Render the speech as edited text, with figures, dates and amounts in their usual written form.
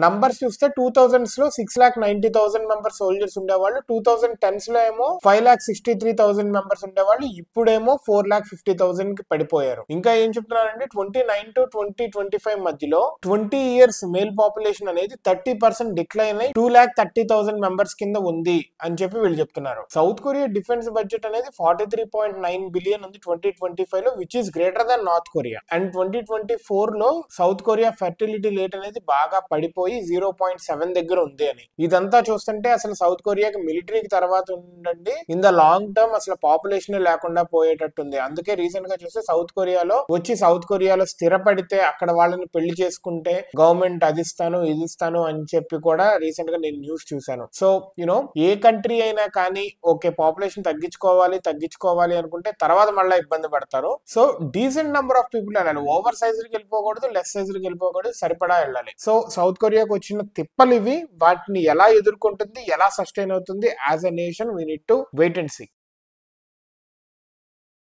Numbers చూస్తే 2000s లో 6,90,000 members soldiers ఉండేవాళ్ళు, 2010s లో ఏమో 5,63,000 మెంబర్స్ ఉండేవాళ్ళు, ఇప్పుడేమో 4,50,000 కి పడిపోయారు. ఇంకా ఏం చెప్తున్నారంటే 29 to 2025 మధ్యలో 20 years మేల్ పాపులేషన్ అనేది 30% డిక్లైన్ అయి 2,30,000 మెంబర్స్ కింద ఉంది అని చెప్పి వీళ్ళు చెప్తున్నారు. సౌత్ కొరియా డిఫెన్స్ బడ్జెట్ అనేది 43.9 బిలియన్ ఉంది 2025 లో, which is greater than north Korea. And 2024 లో సౌత్ కొరియా ఫెర్టిలిటీ రేట్ అనేది బాగా పడిపోయి 0.7 దగ్గర ఉంది అని. ఇదంతా చూస్తుంటే అసలు సౌత్ కొరియాకి మిలిటరీకి తర్వాత ఉండండి ఇన్ ద లాంగ్ టర్మ్ అసలు పాపులేషన్ లేకుండా పోయేటట్టుంది. అందుకే రీసెంట్ గా చూస్తే సౌత్ కొరియాలో స్థిరపడితే అక్కడ వాళ్ళని పెళ్లి చేసుకుంటే గవర్నమెంట్ అది ఇస్తాను ఇది ఇస్తాను అని చెప్పి కూడా రీసెంట్ గా నేను న్యూస్ చూశాను. సో యునో ఏ కంట్రీ అయినా కానీ ఓకే పాపులేషన్ తగ్గించుకోవాలి అనుకుంటే తర్వాత మళ్ళీ ఇబ్బంది పడతారు. So decent number of people వెళ్ళాలి, ఓవర్ సైజ్ కి వెళ్ళిపోకూడదు, లెస్ సైజ్ కి వెళ్ళిపోకూడదు, సరిపడా వెళ్ళాలి. సో సౌత్ కొరియాకి వచ్చిన తిప్పలు ఇవి. వాటిని ఎలా ఎదుర్కొంటుంది, ఎలా సస్టైన్ అవుతుంది as a nation, we need to wait and see.